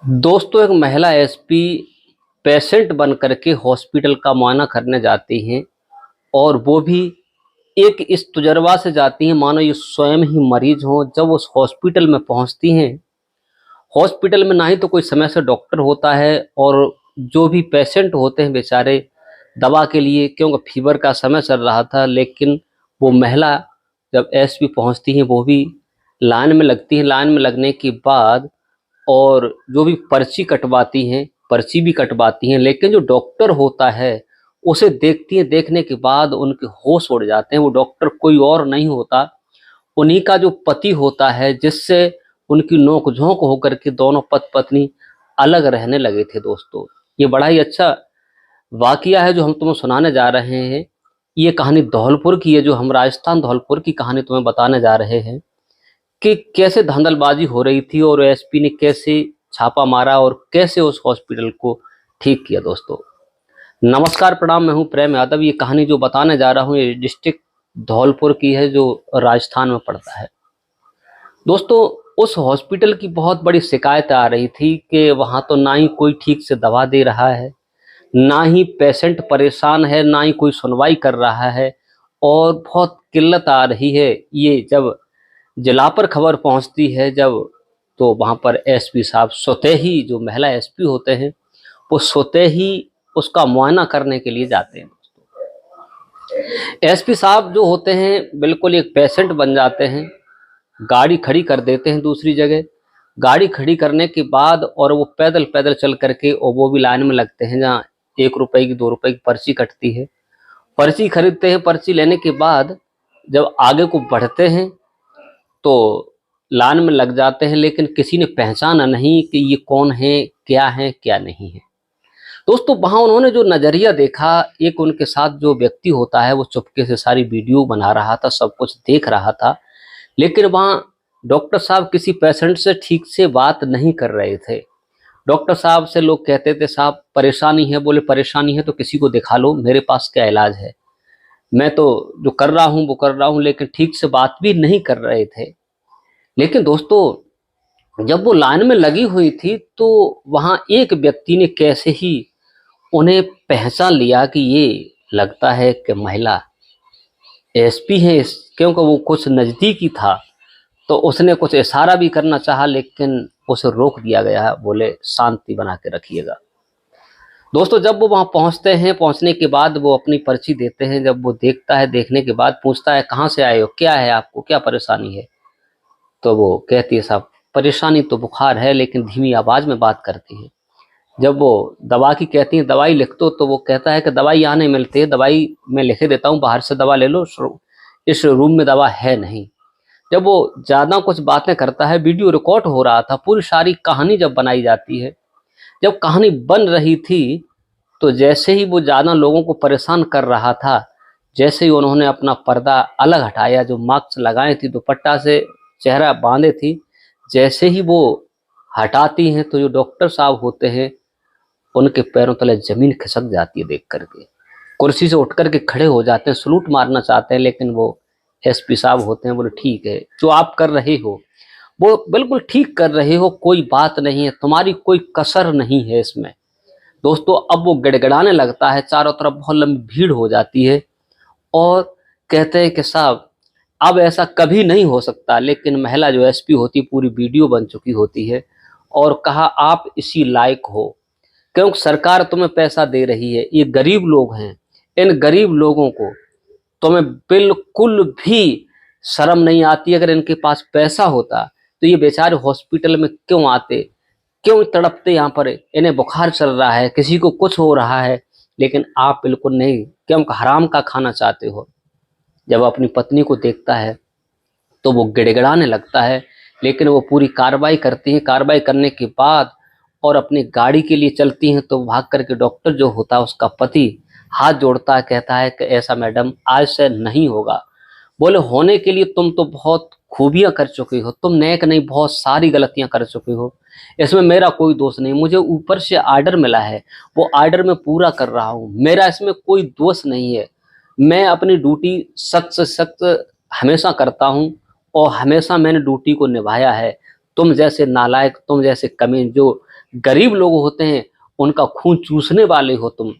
दोस्तों, एक महिला एसपी पेशेंट बन करके हॉस्पिटल का मुआयना करने जाती हैं और वो भी एक इस तुजर्बा से जाती हैं मानो ये स्वयं ही मरीज हों। जब उस हॉस्पिटल में पहुंचती हैं, हॉस्पिटल में ना ही तो कोई समय से डॉक्टर होता है और जो भी पेशेंट होते हैं बेचारे दवा के लिए, क्योंकि फीवर का समय चल रहा था, लेकिन वो महिला जब एसपी पहुंचती हैं वो भी लाइन में लगती हैं। लाइन में लगने के बाद और जो भी पर्ची कटवाती हैं, पर्ची भी कटवाती हैं, लेकिन जो डॉक्टर होता है उसे देखती हैं। देखने के बाद उनके होश उड़ जाते हैं। वो डॉक्टर कोई और नहीं होता, उन्हीं का जो पति होता है, जिससे उनकी नोक-झोंक होकर के दोनों पति-पत्नी अलग रहने लगे थे। दोस्तों, ये बड़ा ही अच्छा वाक़या है जो हम तुम्हें सुनाने जा रहे हैं। ये कहानी धौलपुर की है, जो हम राजस्थान धौलपुर की कहानी तुम्हें बताने जा रहे हैं कि कैसे धांधलबाजी हो रही थी और एसपी ने कैसे छापा मारा और कैसे उस हॉस्पिटल को ठीक किया। दोस्तों नमस्कार, प्रणाम, मैं हूं प्रेम यादव। ये कहानी जो बताने जा रहा हूं ये डिस्ट्रिक्ट धौलपुर की है, जो राजस्थान में पड़ता है। दोस्तों, उस हॉस्पिटल की बहुत बड़ी शिकायत आ रही थी कि वहां तो ना ही कोई ठीक से दवा दे रहा है, ना ही पेशेंट परेशान है, ना ही कोई सुनवाई कर रहा है और बहुत किल्लत आ रही है। ये जब जिला पर खबर पहुंचती है, जब तो वहां पर एसपी साहब स्वतः ही, जो महिला एसपी होते हैं, वो स्वतः ही उसका मुआयना करने के लिए जाते हैं। एसपी साहब जो होते हैं बिल्कुल एक पेशेंट बन जाते हैं। गाड़ी खड़ी कर देते हैं दूसरी जगह। गाड़ी खड़ी करने के बाद और वो पैदल पैदल चल करके, और वो भी लाइन में लगते हैं जहाँ 1 रुपए की 2 रुपए की पर्ची कटती है। पर्ची खरीदते हैं। पर्ची लेने के बाद जब आगे को बढ़ते हैं तो लाइन में लग जाते हैं, लेकिन किसी ने पहचाना नहीं कि ये कौन है, क्या नहीं है। दोस्तों, वहां उन्होंने जो नजरिया देखा, एक उनके साथ जो व्यक्ति होता है वो चुपके से सारी वीडियो बना रहा था, सब कुछ देख रहा था, लेकिन वहां डॉक्टर साहब किसी पेशेंट से ठीक से बात नहीं कर रहे थे। डॉक्टर साहब से लोग कहते थे, साहब परेशानी है। बोले परेशानी है तो किसी को दिखा लो, मेरे पास क्या इलाज है, मैं तो जो कर रहा हूँ वो कर रहा हूँ, लेकिन ठीक से बात भी नहीं कर रहे थे। लेकिन दोस्तों, जब वो लाइन में लगी हुई थी तो वहां एक व्यक्ति ने कैसे ही उन्हें पहचान लिया कि ये लगता है कि महिला एसपी है। क्योंकि वो कुछ नजदीक ही था तो उसने कुछ इशारा भी करना चाहा, लेकिन उसे रोक दिया गया। बोले शांति बना के रखिएगा। दोस्तों, जब वो वहां पहुंचते हैं, पहुंचने के बाद वो अपनी पर्ची देते हैं। जब वो देखता है, देखने के बाद पूछता है, कहाँ से आए हो, क्या है आपको, क्या परेशानी है। तो वो कहती है, साहब परेशानी तो बुखार है, लेकिन धीमी आवाज में बात करती है। जब वो दवा की कहती है, दवाई लिख दो, तो वो कहता है कि दवाई यहाँ नहीं मिलती है, दवाई मैं लिखे देता हूँ, बाहर से दवा ले लो, इस रूम में दवा है नहीं। जब वो ज्यादा कुछ बातें करता है, वीडियो रिकॉर्ड हो रहा था, पूरी सारी कहानी जब बनाई जाती है, जब कहानी बन रही थी, तो जैसे ही वो ज्यादा लोगों को परेशान कर रहा था, जैसे ही उन्होंने अपना पर्दा अलग हटाया, जो मास्क लगाए थी, दुपट्टा से चेहरा बांधे थी, जैसे ही वो हटाती हैं तो जो डॉक्टर साहब होते हैं उनके पैरों तले जमीन खिसक जाती है। देख करके कुर्सी से उठ करके खड़े हो जाते हैं, सलूट मारना चाहते हैं, लेकिन वो एसपी साहब होते हैं। बोले ठीक है, जो आप कर रहे हो वो बिल्कुल ठीक कर रहे हो, कोई बात नहीं है, तुम्हारी कोई कसर नहीं है इसमें। दोस्तों, अब वो गिड़गिड़ाने लगता है, चारों तरफ बहुत लंबी भीड़ हो जाती है और कहते हैं कि साहब अब ऐसा कभी नहीं हो सकता। लेकिन महिला जो एसपी होती, पूरी वीडियो बन चुकी होती है, और कहा आप इसी लायक हो, क्योंकि सरकार तुम्हें पैसा दे रही है, ये गरीब लोग हैं, इन गरीब लोगों को तुम्हें बिल्कुल भी शर्म नहीं आती। अगर इनके पास पैसा होता तो ये बेचारे हॉस्पिटल में क्यों आते, क्यों तड़पते। यहाँ पर इन्हें बुखार चल रहा है, किसी को कुछ हो रहा है, लेकिन आप बिल्कुल नहीं, क्योंकि हराम का खाना चाहते हो। जब अपनी पत्नी को देखता है तो वो गिड़गिड़ाने लगता है, लेकिन वो पूरी कार्रवाई करती है। कार्रवाई करने के बाद और अपनी गाड़ी के लिए चलती हैं, तो भाग करके डॉक्टर जो होता है उसका पति हाथ जोड़ता है, कहता है कि ऐसा मैडम आज से नहीं होगा। बोले होने के लिए तुम तो बहुत खूबियां कर चुकी हो, तुम नेक नहीं, बहुत सारी गलतियां कर चुकी हो, इसमें मेरा कोई दोष नहीं। मुझे ऊपर से आर्डर मिला है, वो आर्डर मैं पूरा कर रहा हूँ, मेरा इसमें कोई दोष नहीं है। मैं अपनी ड्यूटी सख्त से सख्त हमेशा करता हूँ और हमेशा मैंने ड्यूटी को निभाया है। तुम जैसे नालायक, तुम जैसे कमीन जो गरीब लोग होते हैं उनका खून चूसने वाले हो तुम।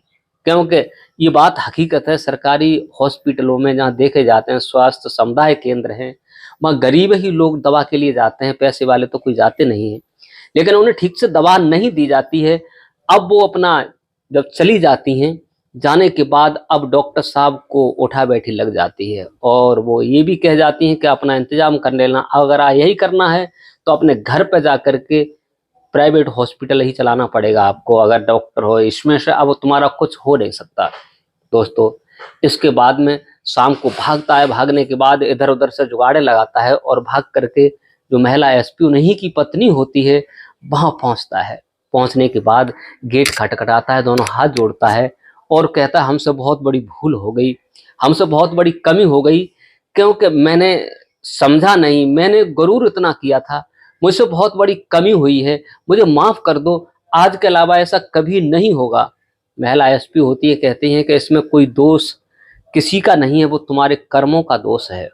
क्योंकि ये बात हकीकत है, सरकारी हॉस्पिटलों में जहाँ देखे जाते हैं, स्वास्थ्य समुदाय केंद्र हैं, वहाँ गरीब ही लोग दवा के लिए जाते हैं, पैसे वाले तो कोई जाते नहीं है। लेकिन उन्हें ठीक से दवा नहीं दी जाती है। अब वो अपना जब चली जाती हैं, जाने के बाद अब डॉक्टर साहब को उठा बैठी लग जाती है और वो ये भी कह जाती हैं कि अपना इंतजाम कर लेना, अगर यही करना है तो अपने घर पे जा करके प्राइवेट हॉस्पिटल ही चलाना पड़ेगा आपको, अगर डॉक्टर हो, इसमें से अब तुम्हारा कुछ हो नहीं सकता। दोस्तों, इसके बाद में शाम को भागता है, भागने के बाद इधर उधर से जुगाड़े लगाता है और भाग करके जो महिला एसपी उन्हीं की पत्नी होती है वहां पहुंचता है। पहुंचने के बाद गेट खटखटाता है, दोनों हाथ जोड़ता है और कहता है हमसे बहुत बड़ी भूल हो गई, हमसे बहुत बड़ी कमी हो गई, क्योंकि मैंने समझा नहीं, मैंने गुरूर इतना किया था, मुझसे बहुत बड़ी कमी हुई है, मुझे माफ कर दो, आज के अलावा ऐसा कभी नहीं होगा। महिला एसपी होती है, कहती है कि इसमें कोई दोष किसी का नहीं है, वो तुम्हारे कर्मों का दोष है।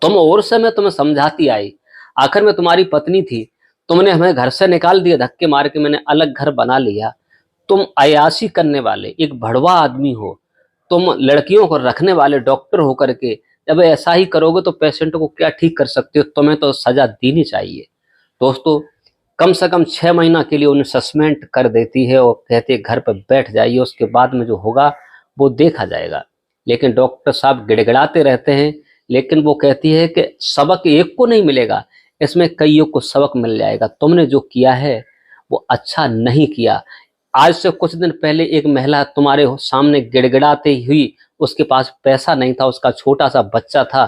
तुम और से मैं तुम्हें समझाती आई, आखिर में तुम्हारी पत्नी थी, तुमने हमें घर से निकाल दिया, धक्के मार के मैंने अलग घर बना लिया। तुम अयाशी करने वाले एक भड़वा आदमी हो, तुम लड़कियों को रखने वाले डॉक्टर हो करके जब ऐसा ही करोगे तो पेशेंट को क्या ठीक कर सकते हो, तुम्हें तो सजा देनी चाहिए। दोस्तों, कम से कम 6 महीना के लिए उन्हें सस्पेंड कर देती है और कहती है घर पर बैठ जाइए, उसके बाद में जो होगा वो देखा जाएगा। लेकिन डॉक्टर साहब गिड़गिड़ाते रहते हैं, लेकिन वो कहती है कि सबक एक को नहीं मिलेगा, इसमें कईयों को सबक मिल जाएगा, तुमने जो किया है वो अच्छा नहीं किया। आज से कुछ दिन पहले एक महिला तुम्हारे सामने गिड़गिड़ाते हुई, उसके पास पैसा नहीं था, उसका छोटा सा बच्चा था,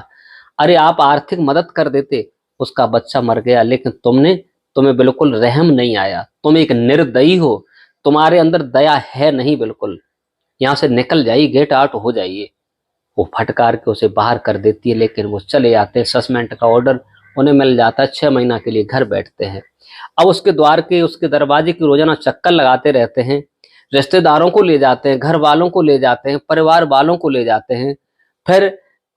अरे आप आर्थिक मदद कर देते, उसका बच्चा मर गया, लेकिन तुम्हें बिल्कुल रहम नहीं आया, तुम एक निर्दयी हो, तुम्हारे अंदर दया है नहीं बिल्कुल, यहाँ से निकल जाइए, गेट आउट हो जाइए। वो फटकार के उसे बाहर कर देती है, लेकिन वो चले जाते हैं, सस्पेंड का ऑर्डर उन्हें मिल जाता है, 6 महीना के लिए घर बैठते हैं। अब उसके द्वार के, उसके दरवाजे की रोजाना चक्कर लगाते रहते हैं, रिश्तेदारों को ले जाते हैं, घर वालों को ले जाते हैं, परिवार वालों को ले जाते हैं, फिर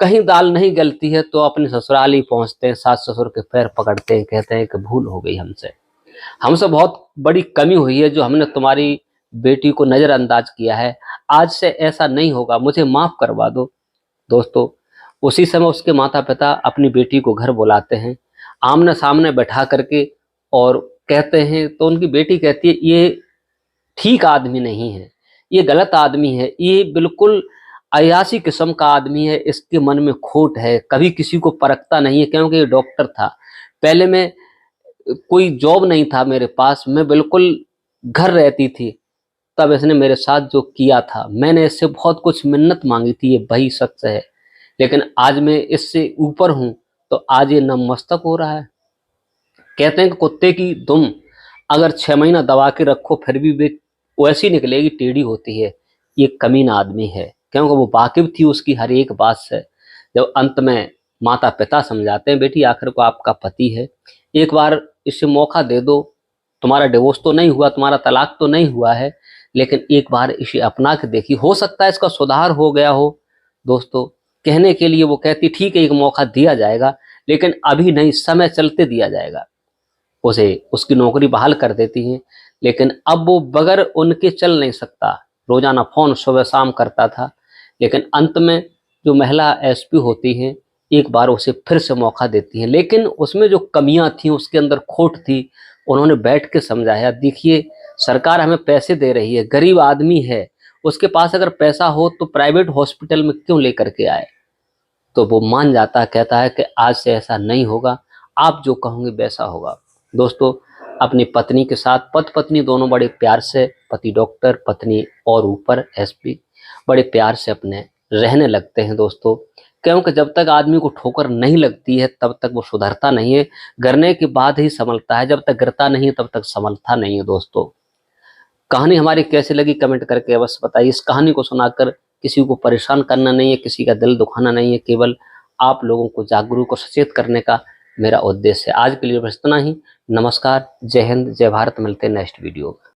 कहीं दाल नहीं गलती है तो अपने ससुराल ही पहुंचते हैं, सास ससुर के पैर पकड़ते हैं, कहते हैं कि भूल हो गई हमसे, हमसे बहुत बड़ी कमी हुई है जो हमने तुम्हारी बेटी को नजरअंदाज किया है, आज से ऐसा नहीं होगा, मुझे माफ करवा दो। दोस्तों, उसी समय उसके माता पिता अपनी बेटी को घर बुलाते हैं, आमने सामने बैठा करके और कहते हैं, तो उनकी बेटी कहती है ये ठीक आदमी नहीं है, ये गलत आदमी है, ये बिल्कुल अयासी किस्म का आदमी है, इसके मन में खोट है, कभी किसी को परखता नहीं है, क्योंकि ये डॉक्टर था, पहले मैं कोई जॉब नहीं था मेरे पास, मैं बिल्कुल घर रहती थी, तब इसने मेरे साथ जो किया था, मैंने इससे बहुत कुछ मिन्नत मांगी थी, ये वही सच है, लेकिन आज मैं इससे ऊपर हूं तो आज ये नतमस्तक हो रहा है। कहते हैं कि कुत्ते की दुम अगर 6 महीना दबा के रखो फिर भी वे वैसी निकलेगी, टेढ़ी होती है, ये कमीना आदमी है, क्योंकि वो वाकिफ थी उसकी हर एक बात से। जब अंत में माता पिता समझाते हैं, बेटी आखिर को आपका पति है, एक बार इसे मौका दे दो, तुम्हारा डिवोर्स तो नहीं हुआ, तुम्हारा तलाक तो नहीं हुआ है, लेकिन एक बार इसे अपना के देखी, हो सकता है इसका सुधार हो गया हो। दोस्तों, कहने के लिए वो कहती ठीक है एक मौका दिया जाएगा, लेकिन अभी नहीं, समय चलते दिया जाएगा। उसे उसकी नौकरी बहाल कर देती हैं, लेकिन अब वो बगैर उनके चल नहीं सकता, रोजाना फोन सुबह शाम करता था, लेकिन अंत में जो महिला एसपी होती हैं एक बार उसे फिर से मौका देती हैं, लेकिन उसमें जो कमियां थी, उसके अंदर खोट थी, उन्होंने बैठ के समझाया, देखिए सरकार हमें पैसे दे रही है, गरीब आदमी है, उसके पास अगर पैसा हो तो प्राइवेट हॉस्पिटल में क्यों लेकर के आए। तो वो मान जाता है, कहता है कि आज से ऐसा नहीं होगा, आप जो कहोगे वैसा होगा। दोस्तों, अपनी पत्नी के साथ, पति पत्नी दोनों बड़े प्यार से, पति डॉक्टर, पत्नी और ऊपर एसपी, बड़े प्यार से अपने रहने लगते हैं। दोस्तों, क्योंकि जब तक आदमी को ठोकर नहीं लगती है तब तक वो सुधरता नहीं है, गिरने के बाद ही संभलता है, जब तक गिरता नहीं है तब तक संभलता नहीं है। दोस्तों, कहानी हमारी कैसी लगी कमेंट करके अवश्य बताइए। इस कहानी को सुनाकर किसी को परेशान करना नहीं है, किसी का दिल दुखाना नहीं है, केवल आप लोगों को जागरूक और सचेत करने का मेरा उद्देश्य है। आज के लिए बस इतना ही। नमस्कार, जय हिंद, जय भारत। मिलते हैं नेक्स्ट वीडियो में।